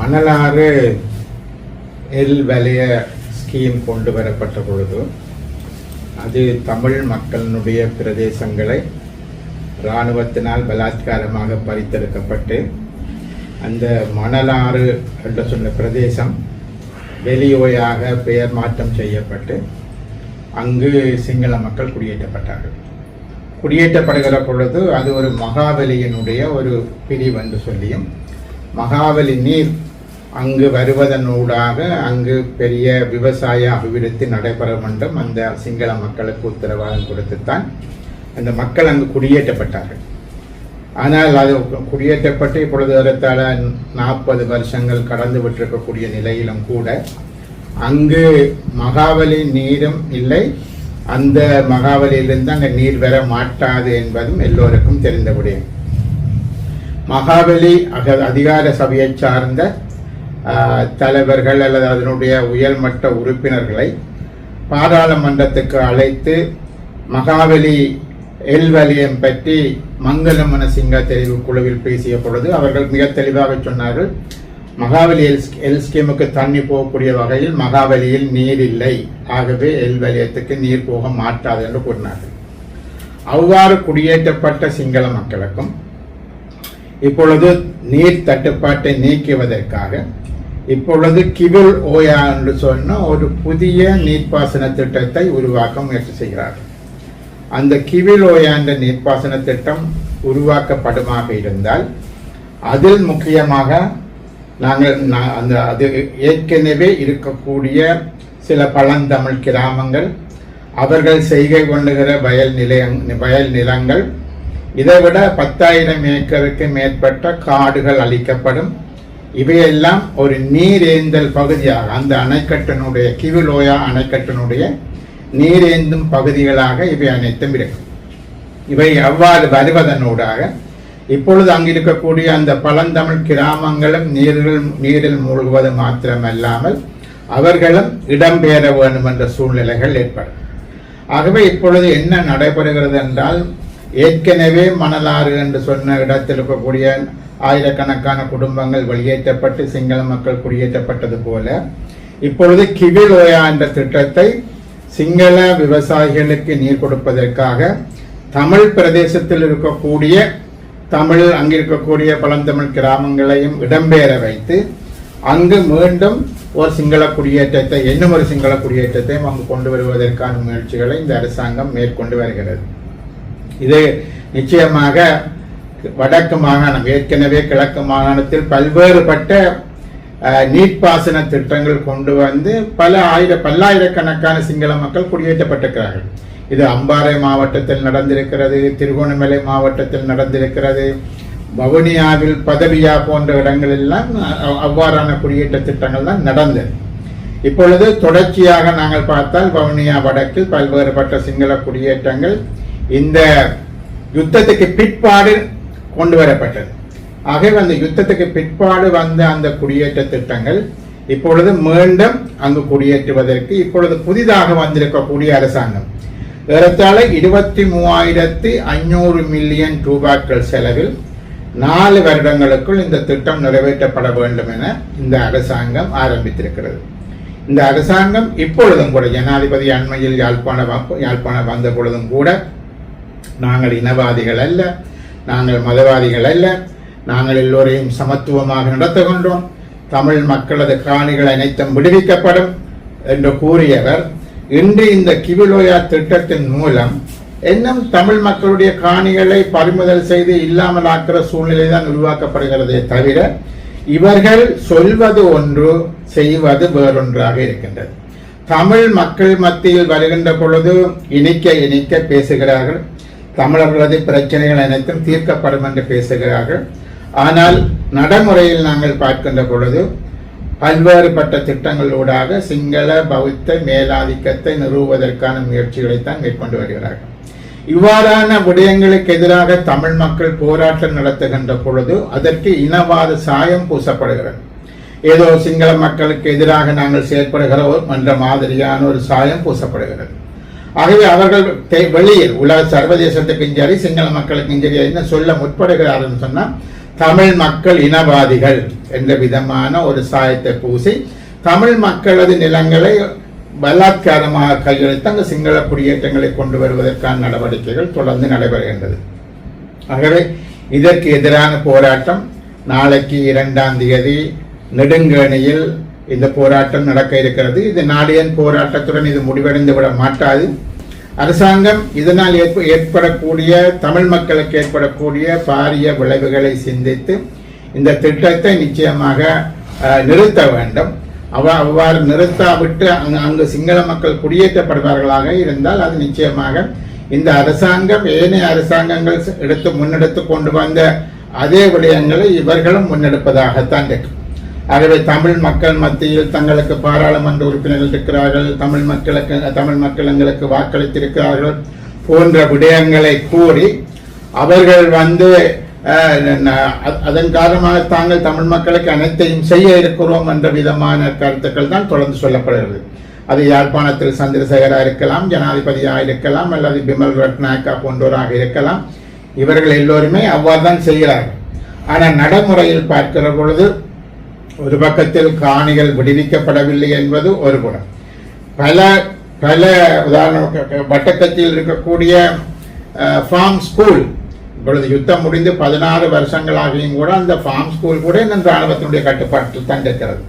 Manalaru L வலய scheme கொண்டு வரப்பட்ட பொழுது அது தமிழ் மக்களினுடைய பிரதேசங்களை இராணுவத்தினால் பலாத்காரமாக பறித்தெடுக்கப்பட்டு அந்த மணலாறு என்று சொன்ன பிரதேசம் வெளியோயாக பெயர் மாற்றம் செய்யப்பட்டு அங்கு சிங்கள மக்கள் குடியேற்றப்பட்டார்கள். குடியேற்றப்படுகிற பொழுது அது ஒரு மகாபலியினுடைய ஒரு பிரிவு என்று சொல்லியும் மகாபலி நீர் அங்கு வருவதனூடாக அங்கு பெரிய விவசாய அபிவிருத்தி நடைபெற வேண்டும் அந்த சிங்கள மக்களுக்கு உத்தரவாதம் கொடுத்துத்தான் அந்த மக்கள் அங்கு குடியேற்றப்பட்டார்கள். ஆனால் அது குடியேற்றப்பட்டு இப்பொழுது ஏறத்தாழ 40 வருஷங்கள் கடந்து விட்டிருக்கக்கூடிய நிலையிலும் கூட அங்கு மகாபலி நீரும் இல்லை, அந்த மகாபலியிலிருந்து அங்கே நீர் வர மாட்டாது என்பதும் எல்லோருக்கும் தெரிந்தபடியே. மகாபலி அதிகார சபையை சார்ந்த தலைவர்கள் அல்லது அதனுடைய உயர்மட்ட உறுப்பினர்களை பாராளுமன்றத்துக்கு அழைத்து மகாபலி எல் வலயம் பற்றி மங்களமன சிங்கா தெரிவு குழுவில் பேசிய பொழுது அவர்கள் மிக தெளிவாக சொன்னார்கள், மகாபலி எல் ஸ்கீமுக்கு தண்ணி போகக்கூடிய வகையில் மகாபலியில் நீர் இல்லை, ஆகவே எல் வலயத்துக்கு நீர் போக மாட்டாது என்று கூறினார்கள். அவ்வாறு குடியேற்றப்பட்ட சிங்கள மக்களுக்கும் இப்பொழுது நீர் தட்டுப்பாட்டை நீக்குவதற்காக இப்பொழுது கிவில் ஓயா என்று சொன்ன ஒரு புதிய நீர்ப்பாசன திட்டத்தை உருவாக்க முயற்சி செய்கிறார்கள். அந்த கிவில் ஓயா என்ற நீர்ப்பாசன திட்டம் உருவாக்கப்படுமாக இருந்தால் அதில் முக்கியமாக நாங்கள் அது ஏற்கனவே இருக்கக்கூடிய சில பழந்தமிழ் கிராமங்கள், அவர்கள் செய்கை கொண்டுகிற வயல் நிலங்கள், இதைவிட 10,000 ஏக்கருக்கு மேற்பட்ட காடுகள் அளிக்கப்படும். இவையெல்லாம் ஒரு நீரேந்தல் பகுதியாக அந்த அணைக்கட்டினுடைய கிவிலோயா அணைக்கட்டினுடைய நீரேந்தும் பகுதிகளாக இவை அனைத்தும் இருக்கும். இவை அவ்வாறு வருவதனூடாக இப்பொழுது அங்கு இருக்கக்கூடிய அந்த பழந்தமிழ் கிராமங்களும் நீரில் மூழ்குவது மாத்திரமல்லாமல் அவர்களும் இடம்பெயர வேண்டும் என்ற சூழ்நிலைகள் ஏற்படும். ஆகவே இப்பொழுது என்ன நடைபெறுகிறது என்றால், ஏற்கனவே மணலாறு என்று சொன்ன இடத்தில் இருக்கக்கூடிய ஆயிரக்கணக்கான குடும்பங்கள் வெளியேற்றப்பட்டு சிங்கள மக்கள் குடியேற்றப்பட்டது போல இப்பொழுது கிவில் ஓயா என்ற திட்டத்தை சிங்கள விவசாயிகளுக்கு நீர் கொடுப்பதற்காக தமிழ் பிரதேசத்தில் இருக்கக்கூடிய அங்கு இருக்கக்கூடிய பழந்தமிழ் கிராமங்களையும் இடம்பெயர வைத்து அங்கு மீண்டும் ஒரு சிங்கள குடியேற்றத்தை இன்னும் ஒரு சிங்கள குடியேற்றத்தையும் அங்கு கொண்டு வருவதற்கான முயற்சிகளை இந்த அரசாங்கம் மேற்கொண்டு வருகிறது. இது நிச்சயமாக வடக்கு மாகாணம், ஏற்கனவே கிழக்கு மாகாணத்தில் பல்வேறுபட்ட நீர்ப்பாசன திட்டங்கள் கொண்டு வந்து பல்லாயிரக்கணக்கான சிங்கள மக்கள் குடியேற்றப்பட்டிருக்கிறார்கள். இது அம்பாறை மாவட்டத்தில் நடந்திருக்கிறது, திருகோணமலை மாவட்டத்தில் நடந்திருக்கிறது, வவுனியாவில் பதவியா போன்ற இடங்களெல்லாம் அவ்வாறான குடியேற்ற திட்டங்கள் தான் நடந்தது. இப்பொழுது தொடர்ச்சியாக நாங்கள் பார்த்தால் வவுனியா வடக்கில் பல்வேறுபட்ட சிங்கள குடியேற்றங்கள் இந்த யுத்தத்துக்கு பிற்பாடு கொண்டு வரப்பட்டது. ஆகவே அந்த யுத்தத்துக்கு பிற்பாடு வந்த அந்த குடியேற்ற திட்டங்கள் இப்பொழுது மீண்டும் அங்கு குடியேற்றுவதற்கு இப்பொழுது புதிதாக வந்திருக்கக்கூடிய அரசாங்கம் ஏறத்தாழ 23,500 மில்லியன் ரூபாய்கள் செலவில் 4 வருடங்களுக்குள் இந்த திட்டம் நிறைவேற்றப்பட வேண்டும் என இந்த அரசாங்கம் ஆரம்பித்திருக்கிறது. இந்த அரசாங்கம் இப்பொழுதும் கூட ஜனாதிபதி அண்மையில் யாழ்ப்பாணம் வந்த பொழுதும் கூட நாங்கள் இனவாதிகள் அல்ல, நாங்கள் மதவாதிகள் அல்ல, நாங்கள் எல்லோரையும் சமத்துவமாக நடத்துகின்றோம், தமிழ் மக்களது காணிகள் அனைத்தும் விடுவிக்கப்படும் என்று கூறியவர் இன்று இந்த கிவிலோயா திட்டத்தின் மூலம் இன்னும் தமிழ் மக்களுடைய காணிகளை பறிமுதல் செய்து இல்லாமல் ஆக்கிற சூழ்நிலை தான் உருவாக்கப்படுகிறதே தவிர இவர்கள் சொல்வது ஒன்று செய்வது வேறொன்றாக இருக்கின்றது. தமிழ் மக்கள் மத்தியில் வருகின்ற பொழுது இனிக்க பேசுகிறார்கள், தமிழர்களது பிரச்சனைகள் அனைத்தும் தீர்க்கப்படும் என்று பேசுகிறார்கள். ஆனால் நடைமுறையில் நாங்கள் பார்க்கின்ற பொழுது பல்வேறுபட்ட திட்டங்களூடாக சிங்கள பௌத்த மேலாதிக்கத்தை நிறுவுவதற்கான முயற்சிகளைத்தான் மேற்கொண்டு வருகிறார்கள். இவ்வாறான விடயங்களுக்கு எதிராக தமிழ் மக்கள் போராட்டம் நடத்துகின்ற பொழுது அதற்கு இனவாத சாயம் பூசப்படுகிறது. ஏதோ சிங்கள மக்களுக்கு எதிராக நாங்கள் செயற்படுகிறோம் என்ற மாதிரியான ஒரு சாயம் பூசப்படுகிறது. ஆகவே அவர்கள் வெளியில் உலக சர்வதேசத்துக்கும் சரி சிங்கள மக்களுக்கும் சரி என்ன சொல்ல முற்படுகிறார்கள் சொன்னால் தமிழ் மக்கள் இனவாதிகள், என்ற விதமான ஒரு சாயத்தை பூசி தமிழ் மக்களது நிலங்களை பலாத்காரமாக கையெழுத்து அங்கு சிங்கள குடியேற்றங்களை கொண்டு வருவதற்கான நடவடிக்கைகள் தொடர்ந்து நடைபெறுகின்றது. ஆகவே இதற்கு எதிரான போராட்டம் நாளைக்கு 2ஆம் தேதி நெடுங்கணியில் இந்த போராட்டம் நடக்க இருக்கிறது. இது நாடியன் போராட்டத்துடன் இது முடிவடைந்து விட மாட்டாது. அரசாங்கம் இதனால் ஏற்படக்கூடிய தமிழ் மக்களுக்கு ஏற்படக்கூடிய பாரிய விளைவுகளை சிந்தித்து இந்த திட்டத்தை நிச்சயமாக நிறுத்த வேண்டும். அவ்வாறு நிறுத்தாவிட்டு அங்கு சிங்கள மக்கள் குடியேற்றப்படுவார்களாக இருந்தால் அது நிச்சயமாக இந்த அரசாங்கம் ஏனைய அரசாங்கங்கள் முன்னெடுத்து கொண்டு வந்த அதே விடயங்களை இவர்களும் முன்னெடுப்பதாகத்தான் இருக்கும். ஆகவே தமிழ் மக்கள் மத்தியில் தங்களுக்கு பாராளுமன்ற உறுப்பினர்கள் இருக்கிறார்கள், தமிழ் மக்கள் எங்களுக்கு வாக்களித்திருக்கிறார்கள் போன்ற விடயங்களை கூறி அவர்கள் அதன் காரணமாக தாங்கள் தமிழ் மக்களுக்கு அனைத்தையும் செய்ய இருக்கிறோம் என்ற விதமான கருத்துக்கள் தான் தொடர்ந்து சொல்லப்படுகிறது. அது யாழ்ப்பாணத்தில் சந்திரசேகரா இருக்கலாம், ஜனாதிபதியாக இருக்கலாம், அல்லது பிமல் ரட்நாயக்கா போன்றோராக இருக்கலாம். இவர்கள் எல்லோருமே அவ்வாறு தான் செய்கிறார்கள். ஆனால் நடைமுறையில் பார்க்கிற பொழுது ஒரு பக்கத்தில் காணிகள் விடுவிக்கப்படவில்லை என்பது ஒரு புறம். பல உதாரண வட்டக்கத்தில் இருக்கக்கூடிய ஃபார்ம் ஸ்கூல் இப்பொழுது யுத்தம் முடிந்து 16 வருஷங்களாகியும் கூட அந்த ஃபார்ம் ஸ்கூல் கூட இன்னும் இராணுவத்தினுடைய கட்டுப்பாட்டில் தான் இருக்கிறது.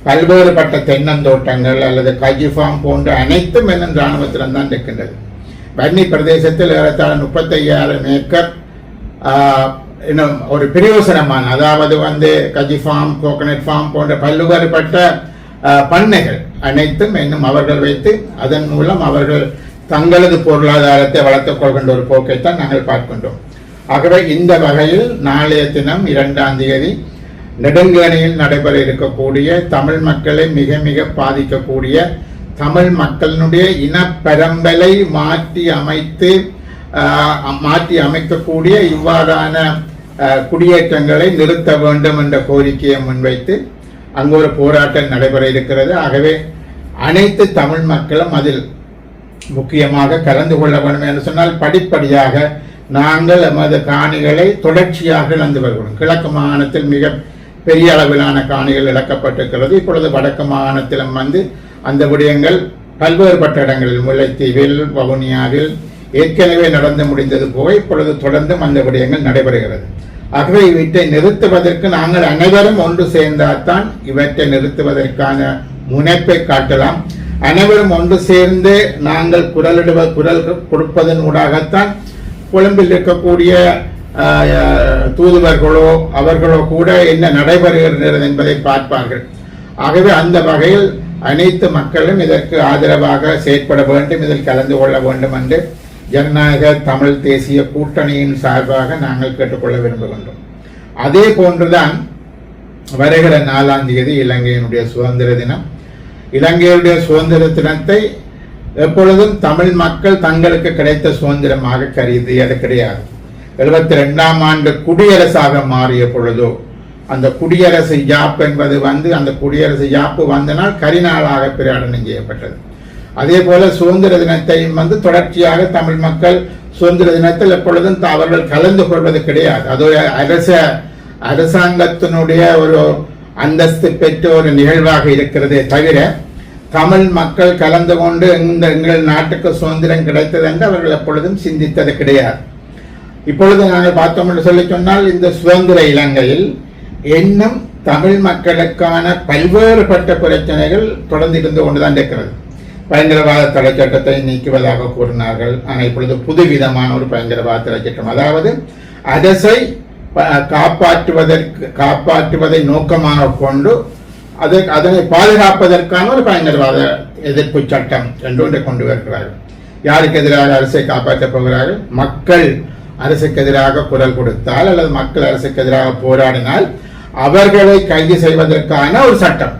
பல்வேறுபட்ட தென்னந்தோட்டங்கள் அல்லது கஜி ஃபார்ம் போன்ற அனைத்தும் இன்னும் இராணுவத்திலும் தான் இருக்கின்றது. வன்னி பிரதேசத்தில் ஏறத்தாழ 35,000 ஏக்கர் இன்னும் ஒரு பிரயோசனமான, அதாவது கஜி ஃபார்ம், கோகனட் ஃபார்ம் போன்ற பல்வேறுபட்ட பண்ணைகள் அனைத்தும் இன்னும் அவர்கள் வைத்து அதன் மூலம் அவர்கள் தங்களது பொருளாதாரத்தை வளர்த்துக் கொள்கின்ற ஒரு போக்கைத்தான் நாங்கள் பார்க்கின்றோம். ஆகவே இந்த வகையில் நாளைய தினம் 2ஆம் தேதி நெடுங்கணியில் நடைபெற இருக்கக்கூடிய தமிழ் மக்களை மிக மிக பாதிக்கக்கூடிய தமிழ் மக்களினுடைய இனப்பரம்பலை மாற்றி அமைக்கக்கூடிய இவ்வாறான குடியேற்றங்களை நிறுத்த வேண்டும் என்ற கோரிக்கையை முன்வைத்து அங்கு ஒரு போராட்டம் நடைபெற இருக்கிறது. ஆகவே அனைத்து தமிழ் மக்களும் அதில் முக்கியமாக கலந்து கொள்ள வேண்டும் என்று சொன்னால் படிப்படியாக நாங்கள் எமது காணிகளை தொடர்ச்சியாக இழந்து வருகிறோம். கிழக்கு மாகாணத்தில் மிக பெரிய அளவிலான காணிகள் இழக்கப்பட்டிருக்கிறது. இப்பொழுது வடக்கு மாகாணத்திலும் அந்த விடயங்கள் பல்வேறுபட்ட இடங்களில் முல்லைத்தீவில், வவுனியாவில் ஏற்கனவே நடந்து முடிந்தது போக இப்பொழுது தொடர்ந்தும் அந்த விடயங்கள் நடைபெறுகிறது. ஆகவே இவற்றை நிறுத்துவதற்கு நாங்கள் அனைவரும் ஒன்று சேர்ந்தால்தான் இவற்றை நிறுத்துவதற்கான முனைப்பை காட்டலாம். அனைவரும் ஒன்று சேர்ந்து நாங்கள் குரல் கொடுப்பதன் ஊடாகத்தான் கொழும்பில் இருக்கக்கூடிய தூதுவர்களோ அவர்களோ கூட என்ன நடைபெறுகிறது என்பதை பார்ப்பார்கள். ஆகவே அந்த வகையில் அனைத்து மக்களும் இதற்கு ஆதரவாக செயற்பட வேண்டும், இதில் கலந்து கொள்ள வேண்டும் என்று ஜனநாயக தமிழ் தேசிய கூட்டணியின் சார்பாக நாங்கள் கேட்டுக்கொள்ள விரும்புகின்றோம். அதே போன்றுதான் வருகிற 4ஆம் தேதி இலங்கையினுடைய சுதந்திர தினம். இலங்கையுடைய சுதந்திர தினத்தை எப்பொழுதும் தமிழ் மக்கள் தங்களுக்கு கிடைத்த சுதந்திரமாக கருதியது கிடையாது. 72ஆம் ஆண்டு குடியரசாக மாறிய பொழுதோ அந்த குடியரசு யாப்பு என்பது அந்த குடியரசு யாப்பு வந்தனால் கரிநாளாக பிரகடனம் செய்யப்பட்டது. அதே போல சுதந்திர தினத்தையும் தொடர்ச்சியாக தமிழ் மக்கள் சுதந்திர தினத்தில் எப்பொழுதும் அவர்கள் கலந்து கொள்வது கிடையாது. அது ஒரு அரசாங்கத்தினுடைய ஒரு அந்தஸ்து பெற்ற ஒரு நிகழ்வாக இருக்கிறதே தவிர தமிழ் மக்கள் கலந்து கொண்டு எங்கள் நாட்டுக்கு சுதந்திரம் கிடைத்தது என்று அவர்கள் எப்பொழுதும் சிந்தித்தது கிடையாது. இப்பொழுது நாங்கள் பார்த்தோம் என்று சொல்லி சொன்னால் இந்த சுதந்திர இலங்கையில் இன்னும் தமிழ் மக்களுக்கான பல்வேறுபட்ட பிரச்சனைகள் தொடர்ந்து இருந்து கொண்டுதான் இருக்கிறது. பயங்கரவாத தடை சட்டத்தை நீக்குவதாக கூறினார்கள். ஆனால் இப்பொழுது புதுவிதமான ஒரு பயங்கரவாத தடை சட்டம், அதாவது அரசை காப்பாற்றுவதை நோக்கமாக கொண்டு அதனை பாதுகாப்பதற்கான ஒரு பயங்கரவாத எதிர்ப்பு சட்டம் என்று கொண்டு வருகிறார்கள். யாருக்கு எதிராக அரசை காப்பாற்றப் போகிறார்கள்? மக்கள் அரசுக்கு எதிராக குரல் கொடுத்தால் அல்லது மக்கள் அரசுக்கு எதிராக போராடினால் அவர்களை கைது செய்வதற்கான ஒரு சட்டம்.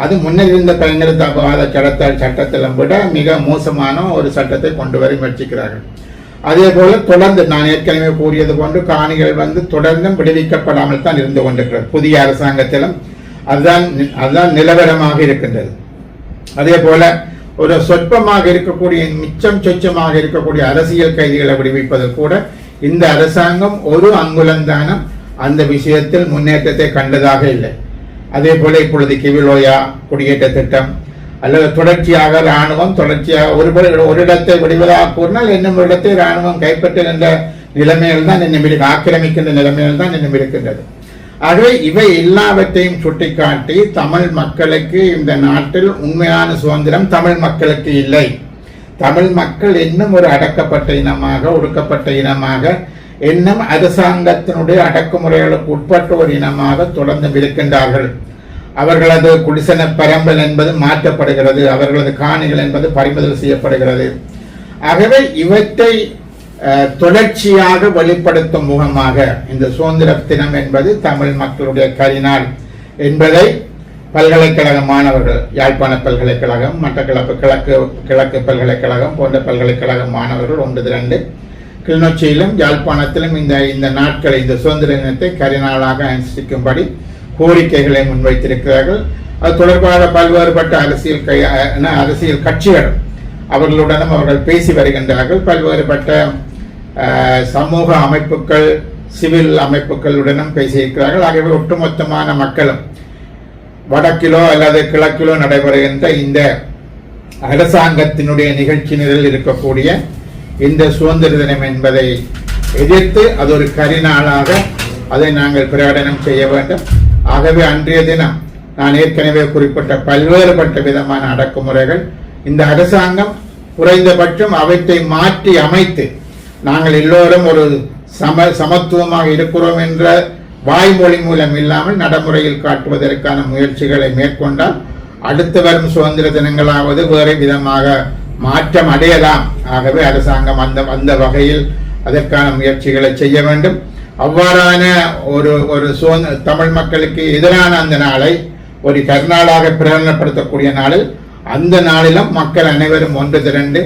அது முன்னர் இருந்த பயங்கரவாத சட்டத்திலும் விட மிக மோசமான ஒரு சட்டத்தை கொண்டு வர முயற்சிக்கிறார்கள். அதே போல தொடர்ந்து நான் ஏற்கனவே கூறியது போன்று காணிகள் தொடர்ந்தும் விடுவிக்கப்படாமல் தான் இருந்து கொண்டிருக்கிறது. புதிய அரசாங்கத்திலும் அதுதான் நிலவரமாக இருக்கின்றது. அதே போல ஒரு சொற்பமாக இருக்கக்கூடிய சொச்சமாக இருக்கக்கூடிய அரசியல் கைதிகளை விடுவிப்பது கூட இந்த அரசாங்கம் ஒரு அங்குலந்தானம் அந்த விஷயத்தில் முன்னேற்றத்தை கண்டதாக இல்லை. அதே போல இப்பொழுது கிவிலோயா குடியேற்ற திட்டம் அல்லது தொடர்ச்சியாக இராணுவம் தொடர்ச்சியாக ஒரு இடத்தை விடுவதாக கூறினால் இன்னும் ஒரு இடத்தை இராணுவம் கைப்பற்றுகின்ற நிலைமையில் தான் இன்னும் ஆக்கிரமிக்கின்ற நிலைமையில் தான் இன்னும் இருக்கின்றது. ஆகவே இவை எல்லாவற்றையும் சுட்டிக்காட்டி தமிழ் மக்களுக்கு இந்த நாட்டில் உண்மையான சுதந்திரம் தமிழ் மக்களுக்கு இல்லை. தமிழ் மக்கள் இன்னும் ஒரு அடக்கப்பட்ட இனமாக ஒடுக்கப்பட்ட இனமாக இன்னும் அரசாங்கத்தினுடைய அடக்குமுறைகளுக்கு உட்பட்ட ஒரு இனமாக தொடர்ந்து இருக்கின்றார்கள். அவர்களது குடிசன பரம்பல் என்பது மாற்றப்படுகிறது, அவர்களது காணிகள் என்பது பறிமுதல் செய்யப்படுகிறது. ஆகவே இவற்றை தொடர்ச்சியாக வெளிப்படுத்தும் முகமாக இந்த சுதந்திர தினம் என்பது தமிழ் மக்களுடைய கரிநாள் என்பதை பல்கலைக்கழக மாணவர்கள், யாழ்ப்பாண பல்கலைக்கழகம், மட்டக்களப்பு கிழக்கு பல்கலைக்கழகம் போன்ற பல்கலைக்கழக மாணவர்கள் ஒன்று திரண்டு கிளிநொச்சியிலும் யாழ்ப்பாணத்திலும் இந்த நாட்களை இந்த சுதந்திர தினத்தை கரிநாளாக அனுஷ்டிக்கும்படி கோரிக்கைகளை முன்வைத்திருக்கிறார்கள். அது தொடர்பாக பல்வேறுபட்ட அரசியல் கட்சிகள் அவர்களுடனும் அவர்கள் பேசி வருகின்றார்கள். பல்வேறுபட்ட சமூக அமைப்புகள், சிவில் அமைப்புகளுடனும் பேசியிருக்கிறார்கள். ஆகவே ஒட்டுமொத்தமான மக்களும் வடக்கிலோ அல்லது கிழக்கிலோ நடைபெறுகின்ற இந்த அரசாங்கத்தினுடைய நிகழ்ச்சி நிரலில் இருக்கக்கூடிய இந்த சுதந்திர தினம் என்பதை எதிர்த்து அது ஒரு கரிநாளாக அதை நாங்கள் பிரகடனம் செய்ய வேண்டும். ஆகவே அன்றைய தினம் நான் ஏற்கனவே குறிப்பிட்ட பல்வேறுபட்ட விதமான அடக்குமுறைகள் இந்த அரசாங்கம் குறைந்தபட்சம் அவற்றை மாற்றி அமைத்து நாங்கள் எல்லோரும் ஒரு சமத்துவமாக இருக்கிறோம் என்ற வாய்மொழி மூலம் இல்லாமல் நடைமுறையில் காட்டுவதற்கான முயற்சிகளை மேற்கொண்டால் அடுத்து வரும் சுதந்திர தினங்களாவது வேறு விதமாக மாற்றம் அடையலாம். ஆகவே அரசாங்கம் அந்த வகையில் அதற்கான முயற்சிகளை செய்ய வேண்டும். அவ்வாறான ஒரு தமிழ் மக்களுக்கு எதிரான அந்த நாளை ஒரு கருநாளாக பிரகடனப்படுத்தக்கூடிய நாளில் அந்த நாளிலும் மக்கள் அனைவரும் ஒன்று திரண்டு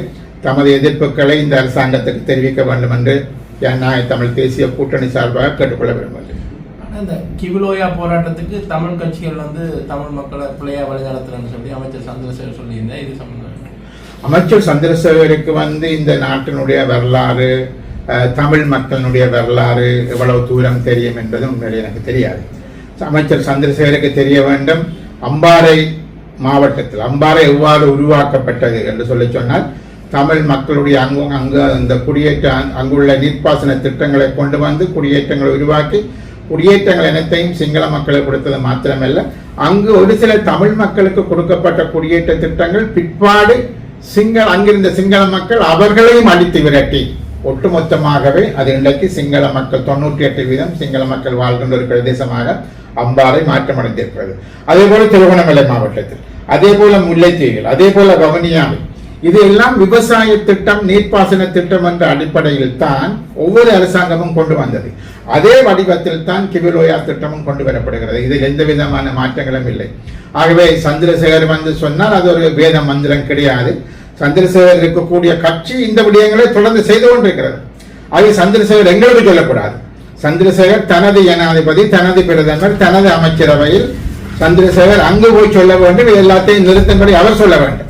தமது எதிர்ப்புகளை இந்த அரசாங்கத்துக்கு தெரிவிக்க வேண்டும் என்று ஜனநாயக தமிழ் தேசிய கூட்டணி சார்பாக கேட்டுக்கொள்ள விரும்புகிறேன். இந்த கிவிலோயா போராட்டத்துக்கு தமிழ் கட்சிகள் தமிழ் மக்களை பிள்ளையா வழிநடத்துறேன்னு சொல்லி அமைச்சர் சந்திரசேகர் சொல்லியிருந்தேன். இது சம்பந்தம் அமைச்சர் சந்திரசேகருக்கு இந்த நாட்டினுடைய வரலாறு, தமிழ் மக்களினுடைய வரலாறு எவ்வளவு தூரம் தெரியும் என்பது உண்மையிலே எனக்கு தெரியாது. அமைச்சர் சந்திரசேகருக்கு தெரிய வேண்டும் அம்பாறை மாவட்டத்தில் அம்பாறை எவ்வாறு உருவாக்கப்பட்டது என்று சொல்லி சொன்னால் தமிழ் மக்களுடைய அங்கு அந்த அங்குள்ள நீர்ப்பாசன திட்டங்களை கொண்டு வந்து குடியேற்றங்களை உருவாக்கி குடியேற்றங்கள் அனைத்தையும் சிங்கள மக்களுக்கு கொடுத்தது மாத்திரமல்ல, அங்கு ஒரு சில தமிழ் மக்களுக்கு கொடுக்கப்பட்ட குடியேற்ற திட்டங்கள் பிற்பாடு அங்கிருந்த சிங்கள மக்கள் அவர்களையும் அடித்து விரட்டி ஒட்டுமொத்தமாகவே அது இன்றைக்கு சிங்கள மக்கள் 98% சிங்கள மக்கள் வாழ்கின்ற ஒரு பிரதேசமாக அம்பாறை மாற்றமடைந்திருக்கிறது. அதே போல திருவண்ணாமலை மாவட்டத்தில், அதே போல முல்லைத்தீவில், அதே போல வவுனியாவில் இது எல்லாம் விவசாய திட்டம் நீர்ப்பாசன திட்டம் என்ற அடிப்படையில் தான் ஒவ்வொரு அரசாங்கமும் கொண்டு வந்தது. அதே வடிவத்தில் தான் கிவிலோயா திட்டமும் கொண்டு வரப்படுகிறது. இதில் எந்த விதமான மாற்றங்களும் இல்லை. ஆகவே சந்திரசேகர் சொன்னால் அது ஒரு வேத மந்திரம் கிடையாது. சந்திரசேகர் இருக்கக்கூடிய கட்சி இந்த விடயங்களை தொடர்ந்து செய்து கொண்டிருக்கிறது. ஆகவே சந்திரசேகர் எங்களுக்கு சொல்லக்கூடாது. சந்திரசேகர் தனது ஜனாதிபதி, தனது பிரதமர், தனது அமைச்சரவையில் சந்திரசேகர் அங்கு போய் சொல்ல வேண்டும், எல்லாத்தையும் நிறுத்தும்படி அவர் சொல்ல வேண்டும்.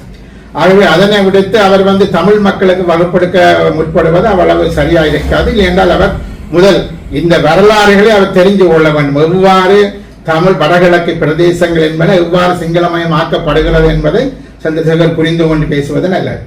ஆகவே அதனை விடுத்து அவர் தமிழ் மக்களுக்கு வகுப்படுத்த முற்படுவது அவ்வளவு சரியா இருக்காது. என்றால் அவர் முதல் இந்த வரலாறுகளை அவர் தெரிந்து கொள்ள வேண்டும். எவ்வாறு தமிழ் வடகிழக்கு பிரதேசங்கள் என்பன எவ்வாறு சிங்களமயம் ஆக்கப்படுகிறது என்பதை சந்திரசேகர் புரிந்து கொண்டு பேசுவது நல்லது.